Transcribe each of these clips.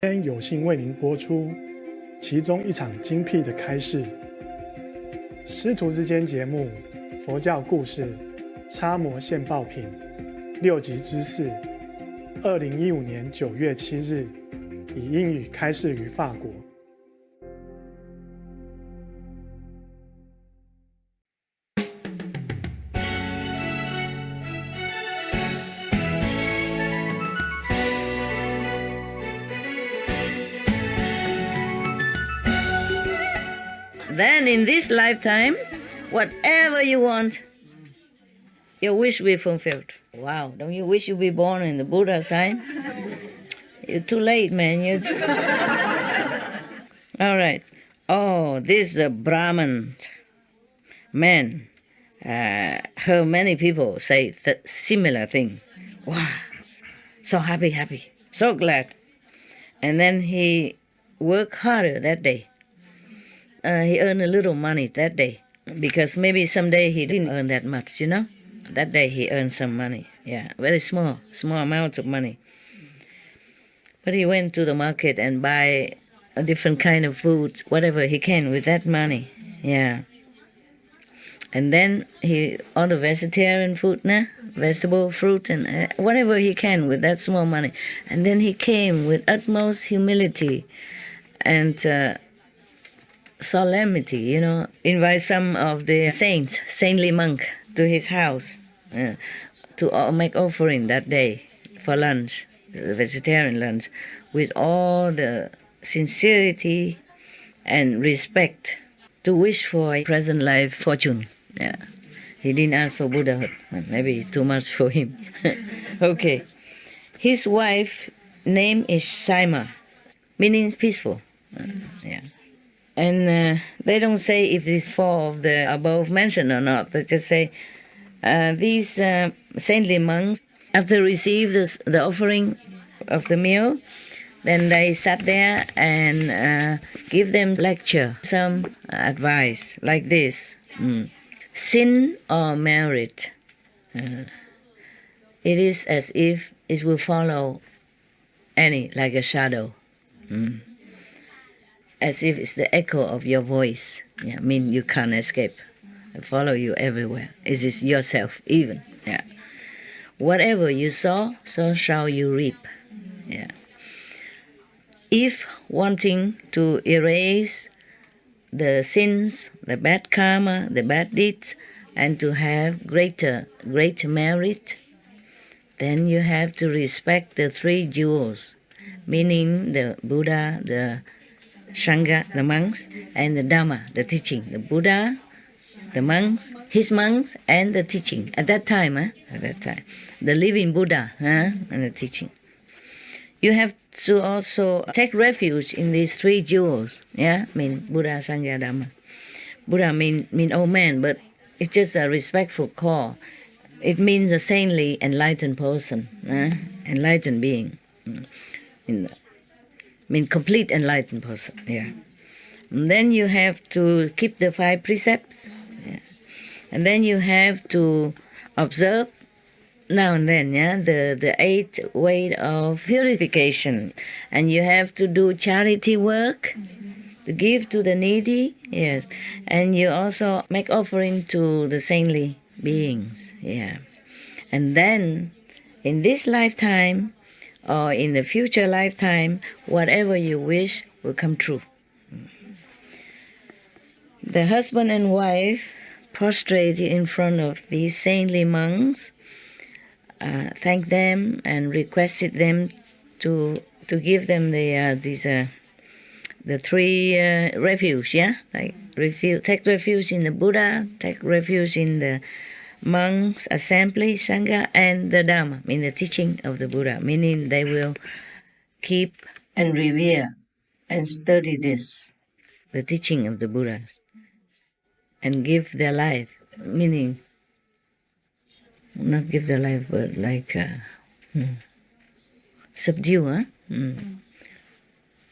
今天有幸为您播出其中一场精辟的开示。师徒之间节目佛教故事插魔现报品6集之4 2015年9月7日以英语开示于法国。Then in this lifetime, whatever you want, your wish will be fulfilled. Wow, don't you wish you be born in the Buddha's time? You're too late, man. All right. Oh, this is a Brahmin man. Heard many people say similar things. Wow, so happy, so glad. And then he worked harder that day. He earned a little money that day because maybe someday he didn't earn that much, That day he earned some money, very small amounts of money. But he went to the market and buy a different kind of foods, whatever he can with that money, And then all the vegetarian food, vegetable, fruit, and whatever he can with that small money. And then he came with utmost humility and solemnity, invite some of the saintly monk to his house to make offering that day for lunch, the vegetarian lunch, with all the sincerity and respect to wish for a present life fortune. He didn't ask for Buddhahood, maybe too much for him. Okay. His wife name is Saima, meaning peaceful. And they don't say if it's four of the above mentioned or not. They just say these saintly monks, after receive the offering of the meal, then they sat there and give them lecture, some advice like this. Sin or merit, it is as if it will follow like a shadow. As if it's the echo of your voice. You can't escape. I follow you everywhere. It is yourself even. Whatever you sow, so shall you reap. If wanting to erase the sins, the bad karma, the bad deeds, and to have greater merit, then you have to respect the three jewels, meaning the Buddha, the Sangha, the monks, and the Dhamma, the teaching. The Buddha, the monks, his monks, and the teaching. At that time, the living Buddha and the teaching. You have to also take refuge in these three jewels. Buddha, Sangha, Dhamma. Buddha mean old man, but it's just a respectful call. It means a saintly, enlightened person, enlightened being. Complete enlightened person, And then you have to keep the 5 precepts, And then you have to observe now and then, the 8 ways of purification. And you have to do charity work, to give to the needy, And you also make offering to the saintly beings, And then, in this lifetime, or in the future lifetime, whatever you wish will come true. The husband and wife prostrated in front of these saintly monks, thanked them and requested them to give them the 3 refuge, take refuge in the Buddha, take refuge in the monks, assembly, Sangha, and the Dhamma, the teaching of the Buddha, meaning they will keep and revere and study this, the teaching of the Buddhas, and give their life, meaning not give their life, but like subdue,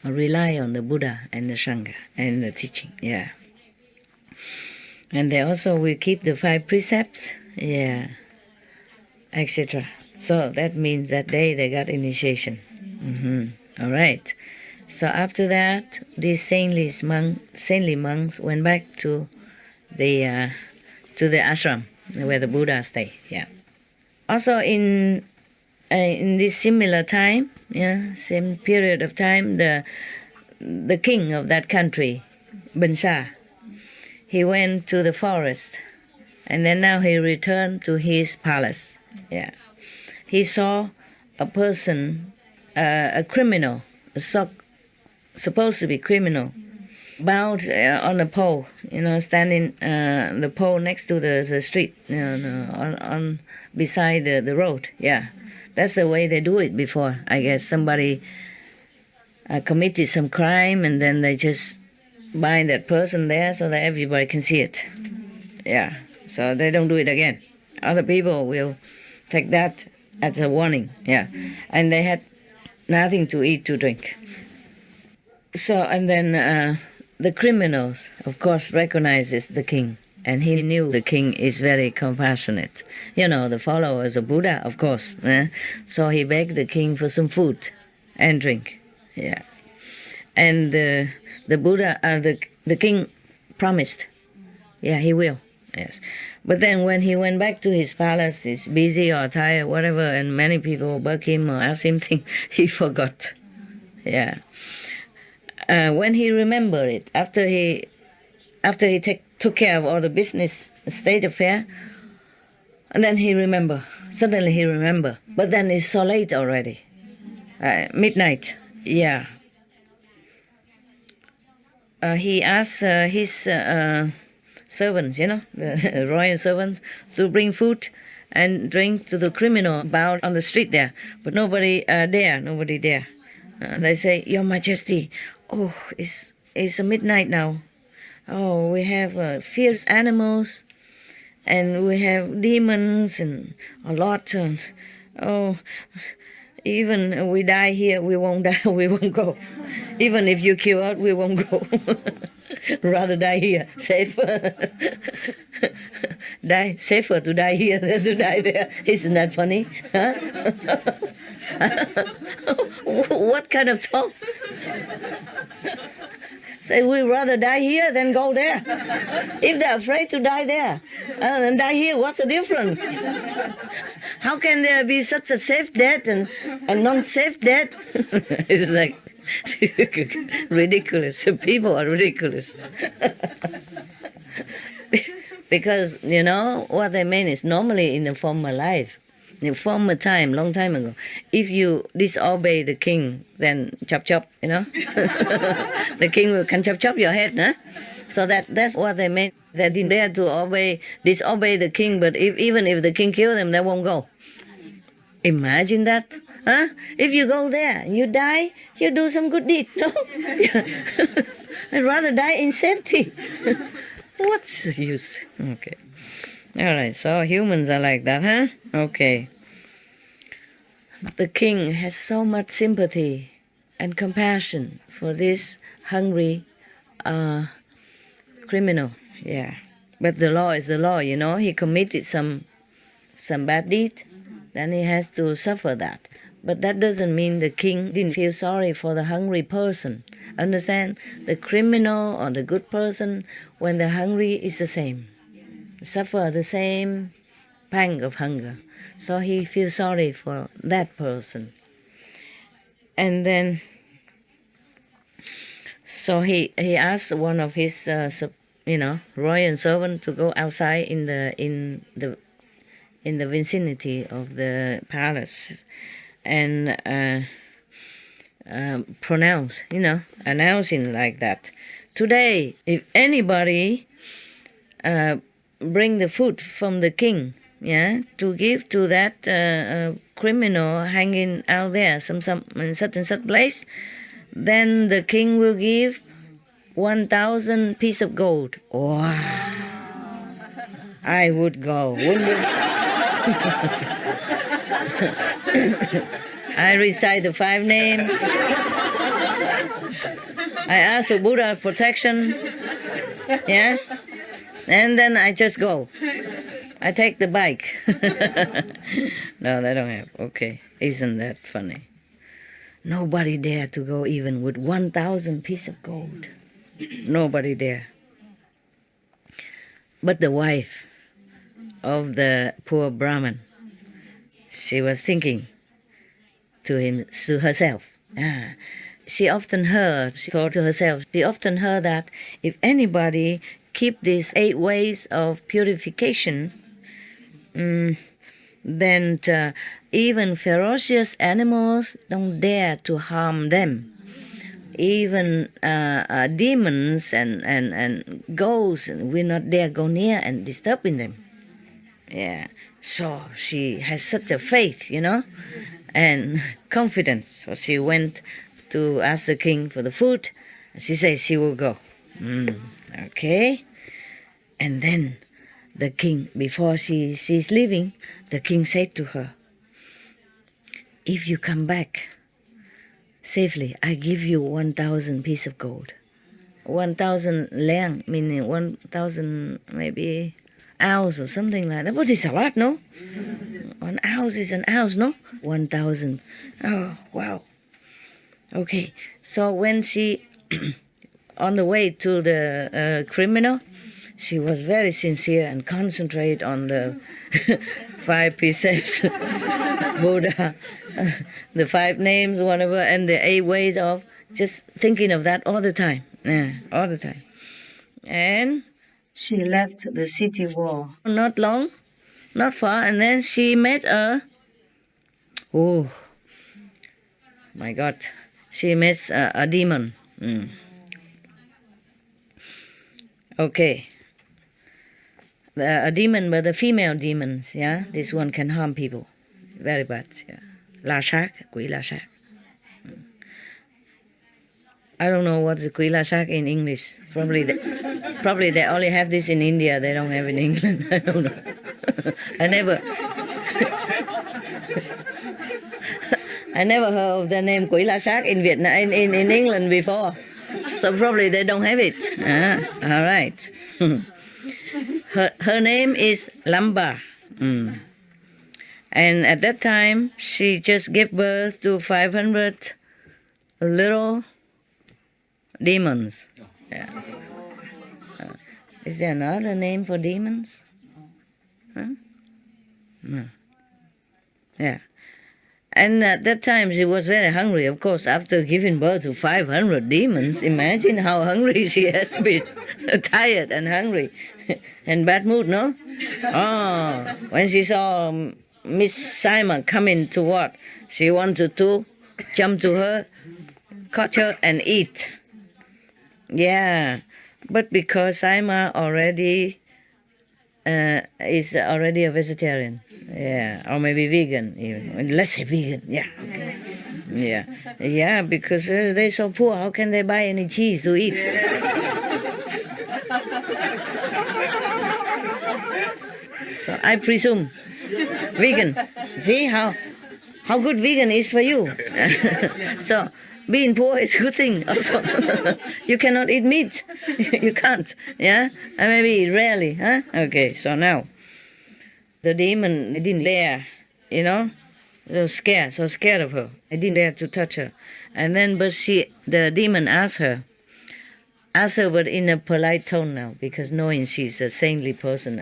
or rely on the Buddha and the Sangha and the teaching, And they also will keep the 5 precepts, etc. So that means that day they got initiation. All right. So after that, these saintly monks went back to the ashram where the Buddha stayed. Yeah. Also in this similar time, same period of time, the king of that country, Bansha, he went to the forest, and then now he returned to his palace. Yeah, he saw a person, a criminal, supposed to be criminal, bound on a pole, standing the pole next to the street, on beside the road. Yeah, that's the way they do it before. I guess somebody committed some crime, and then they just bind that person there so that everybody can see it. Yeah, so they don't do it again. Other people will take that as a warning. Yeah, and they had nothing to eat, to drink. So, and then the criminals, of course, recognizes the king, and he knew the king is very compassionate. The followers of Buddha, of course. So he begged the king for some food and drink. Yeah, and the Buddha, the king promised. Yeah, he will. Yes, but then when he went back to his palace, he's busy or tired, whatever, and many people bug him or ask him things, he forgot. Yeah. When he remembered it, after he took care of all the business, state affair, and then suddenly he remembered, but then it's so late already, midnight, yeah. He asked his servants, the royal servants, to bring food and drink to the criminal bound on the street there, but nobody there. They say, Your Majesty, it's a midnight now. Oh, we have fierce animals, and we have demons and a lot. Even we die here, we won't die. We won't go. Even if you kill us, we won't go. Rather die here, safer. Safer to die here than to die there. Isn't that funny? Huh? What kind of talk? Say we'd rather die here than go there. If they're afraid to die there and die here, what's the difference? How can there be such a safe death and a non-safe death? It's like ridiculous. People are ridiculous. Because, what they mean is normally in the former life, in former time, long time ago, if you disobey the king, then chop, the king can chop your head, huh? So that's what they meant. They didn't dare to disobey the king, but even if the king killed them, they won't go. Imagine that, huh? If you go there and you die, you do some good deed, no? I'd rather die in safety. What's the use? Okay. All right, so humans are like that, huh? Okay. The king has so much sympathy and compassion for this hungry criminal, yeah. But the law is the law, He committed some bad deed, then he has to suffer that. But that doesn't mean the king didn't feel sorry for the hungry person. Understand? The criminal or the good person, when they're hungry, is the same. Suffer the same pang of hunger. So he feels sorry for that person. And then, so he asked one of his, royal servant to go outside in the vicinity of the palace and pronounce, announcing like that. Today, if anybody bring the food from the king, to give to that criminal hanging out there, some in such and such place, then the king will give 1,000 pieces of gold. Wow! I would go, wouldn't you? I recite the 5 names. I ask for Buddha's protection. Yeah? And then I just go. I take the bike. No, they don't have. Okay. Isn't that funny? Nobody dare to go even with 1,000 pieces of gold. Nobody dare. But the wife of the poor Brahmin, she was thinking to herself. She thought to herself, she often heard that if anybody keep these 8 ways of purification, then even ferocious animals don't dare to harm them. Even demons and ghosts will not dare go near and disturbing them. Yeah. So she has such a faith, and confidence. So she went to ask the king for the food. She says she will go. Okay. And then the king, before she's leaving, the king said to her, if you come back safely, I give you 1,000 pieces of gold. 1,000 liang, meaning 1,000 maybe ounce or something like that. But it's a lot, no? 1 ounce is an ounce, no? 1,000. Oh, wow. Okay, so when she, on the way to the criminal, she was very sincere and concentrate on the 5 precepts, Buddha, the 5 names, whatever, and the 8 ways of just thinking of that all the time. Yeah, all the time. And she left the city wall. Not long, not far, and then she met oh, my God, she met a demon. Okay. A demon, but the female demons, yeah? This one can harm people. Very bad, yeah. La Shak, Quỷ La Shak. I don't know what's the Quỷ La Shak in English. Probably they only have this in India. They don't have in England. I don't know. I never heard of the name Quỷ La Shak in Vietnam, in England before. So probably they don't have it. All right. Her name is Lamba. And at that time, she just gave birth to 500 little demons. Yeah. Is there another name for demons? Huh? No. Yeah. And at that time, she was very hungry. Of course, after giving birth to 500 demons, imagine how hungry she has been. Tired and hungry. And bad mood, no? Oh, when she saw Miss Simon coming toward, she wanted to jump to her, catch her, and eat. Yeah, but because Simon already is already a vegetarian, yeah, or maybe vegan even. Let's say vegan, yeah. Okay. Yeah, because they're so poor. How can they buy any cheese to eat? So I presume vegan. See how good vegan is for you. So being poor is a good thing also. You cannot eat meat. You can't. Yeah? And maybe rarely. Huh? Okay, so now the demon didn't dare, so scared of her. I didn't dare to touch her. And then the demon asked her, but in a polite tone now, because knowing she's a saintly person,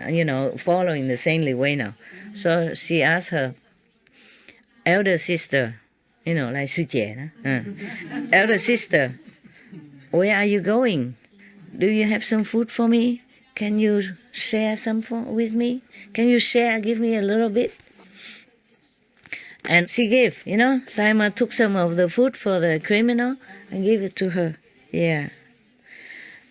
following the saintly way now. So she asked her, elder sister, like 师姐, elder sister, where are you going? Do you have some food for me? Can you share some with me? Can you give me a little bit? And she gave, Simon took some of the food for the criminal and gave it to her. Yeah.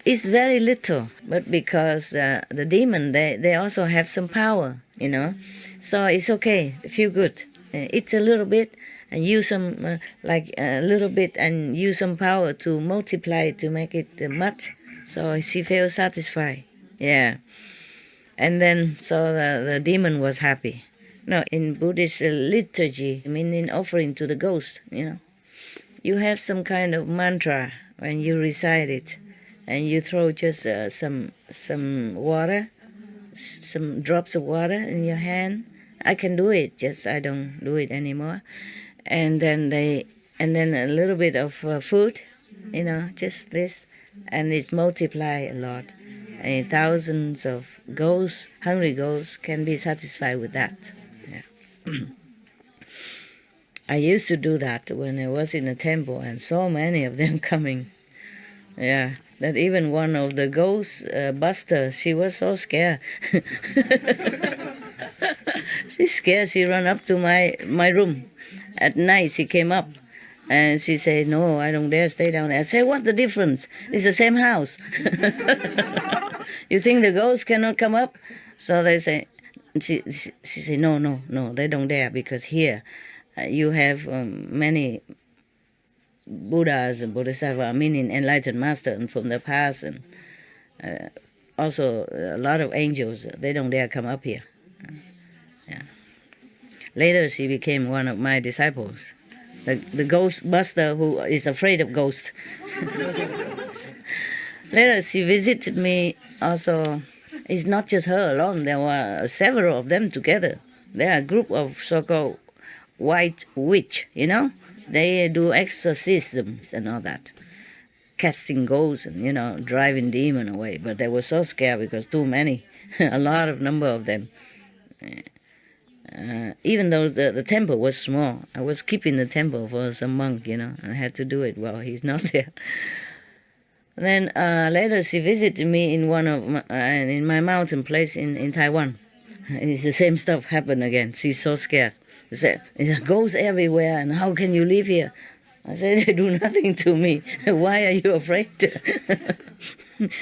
It's very little, but because the demon, they also have some power, So it's okay, feel good. Eat a little bit and use some, a little bit and use some power to multiply to make it much. So she feels satisfied. Yeah. And then, so the demon was happy. No, in Buddhist liturgy, in offering to the ghost, you have some kind of mantra when you recite it, and you throw just some water, some drops of water in your hand. I can do it, just I don't do it anymore. And then they and then a little bit of food, just this, and it's multiply a lot. And thousands of ghosts, hungry ghosts, can be satisfied with that. Yeah. I used to do that when I was in a temple, and so many of them coming. Yeah, that even one of the ghost busters, she was so scared. She's scared. She ran up to my room at night. She came up and she said, "No, I don't dare stay down there." I said, "What's the difference? It's the same house." You think the ghosts cannot come up? So they say, she said, no, they don't dare, because here you have many Buddhas and Bodhisattvas, meaning enlightened masters from the past, and also a lot of angels. They don't dare come up here. Yeah. Later, she became one of my disciples, the ghost buster who is afraid of ghosts. Later, she visited me also. It's not just her alone. There were several of them together. They are a group of so-called white witch, They do exorcisms and all that, casting ghosts and, driving demon away. But they were so scared because too many, a lot of number of them. Even though the temple was small, I was keeping the temple for some monk, and I had to do it while he's not there. Then later she visited me in in my mountain place in Taiwan. And it's the same stuff happened again. She's so scared. She said, "It goes everywhere, and how can you live here?" I said, "They do nothing to me. Why are you afraid?"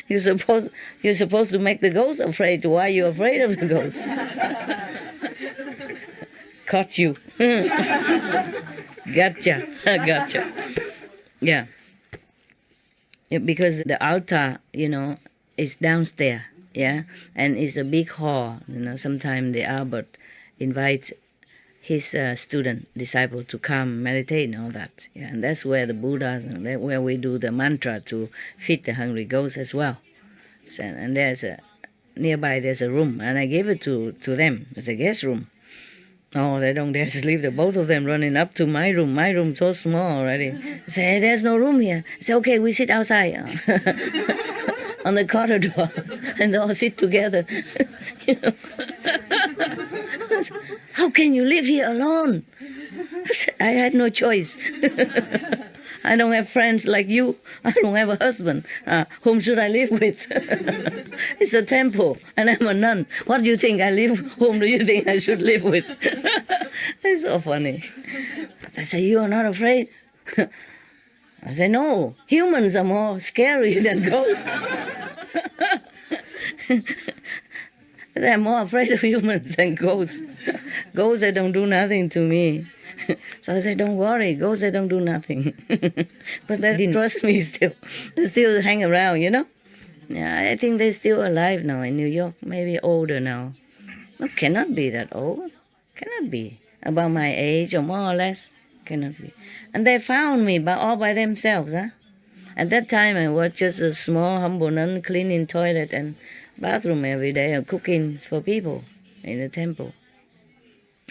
You're supposed to make the ghost afraid. Why are you afraid of the ghost? Caught you. Gotcha. Yeah. Because the altar, is downstairs, and it's a big hall. Sometimes the abbot invites his disciple to come meditate and all that. Yeah, and that's where the Buddhas, and that's where we do the mantra to feed the hungry ghosts as well. So, and nearby there's a room, and I gave it to them as a guest room. Oh, they don't dare sleep. The both of them running up to my room. My room's so small already. I say, "Hey, there's no room here." I say, "Okay, we sit outside on the corridor, and they all sit together." "How can you live here alone?" I said, "I had no choice. I don't have friends like you. I don't have a husband. Whom should I live with? It's a temple, and I'm a nun. What do you think I live? Whom do you think I should live with?" It's so funny. I say, "You are not afraid?" I say, "No, humans are more scary than ghosts." They're more afraid of humans than ghosts. Ghosts, they don't do nothing to me. So I said, "Don't worry, ghosts, they don't do nothing." But they didn't trust me still. They still hang around, Yeah, I think they're still alive now in New York, maybe older now. No, cannot be that old. Cannot be. About my age or more or less. Cannot be. And they found me all by themselves. At that time, I was just a small, humble nun cleaning toilet and bathroom every day and cooking for people in the temple.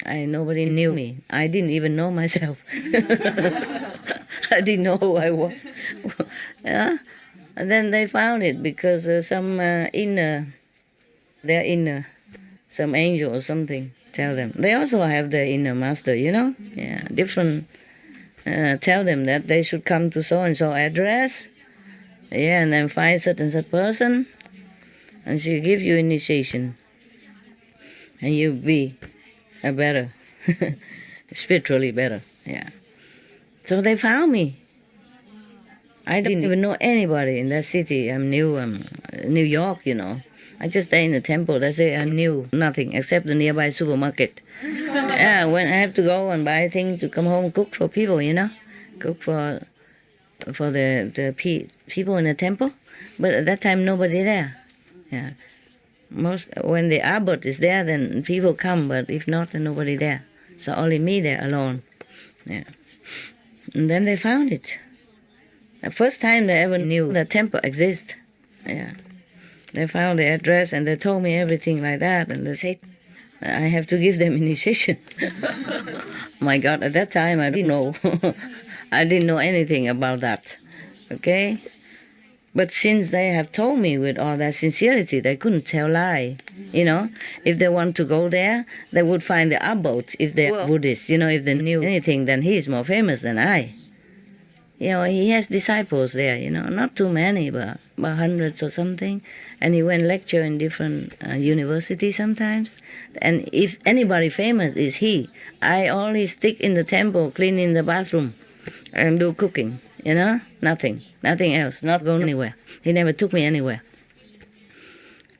Nobody knew me. I didn't even know myself. I didn't know who I was. Yeah? And then they found it because some some angel or something tell them. They also have their inner master, Yeah, different. Tell them that they should come to so-and-so address. Yeah, and then find such and such person. And she'll give you initiation. And you'll be a better, spiritually better, yeah. So they found me. I didn't even know anybody in that city. I'm new, New York, I just stay in the temple. That's it. I knew nothing except the nearby supermarket. Yeah, when I have to go and buy things to come home, cook for people, cook for the people in the temple. But at that time, nobody there. Yeah. When the abbot is there, then people come, but if not, then nobody there. So only me there alone. Yeah. And then they found it. The first time they ever knew the temple exists. Yeah. They found the address and they told me everything like that, and they said I have to give them initiation. My God, at that time I didn't know. I didn't know anything about that. Okay? But since they have told me with all that sincerity, they couldn't tell lie. If they want to go there, they would find the abbots if they're Buddhists. If they knew anything, then he's more famous than I. He has disciples there, not too many, but about hundreds or something. And he went lecture in different universities sometimes. And if anybody famous is he. I always stick in the temple, cleaning the bathroom, and do cooking, nothing else, not going anywhere. He never took me anywhere.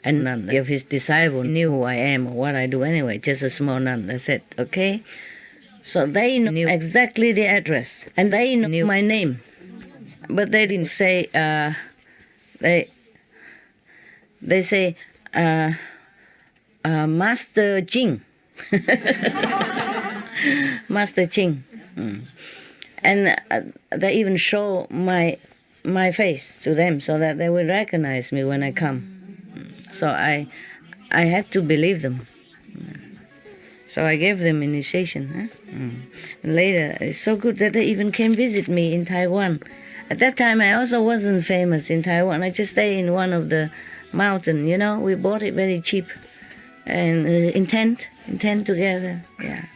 And none of his disciples knew who I am or what I do anyway, just a small nun. That's it, okay? So they knew exactly the address, and they knew my name. But they didn't say, they say, Master Jing. Master Jing. And they even show my face to them so that they will recognize me when I come. So I had to believe them. So I gave them initiation. And later, it's so good that they even came visit me in Taiwan. At that time, I also wasn't famous in Taiwan. I just stayed in one of the mountains, We bought it very cheap. And in tent together, yeah.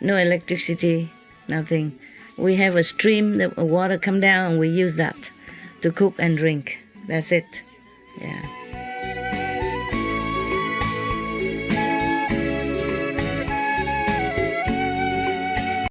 No electricity, nothing. We have a stream, the water come down, and we use that to cook and drink. That's it, yeah.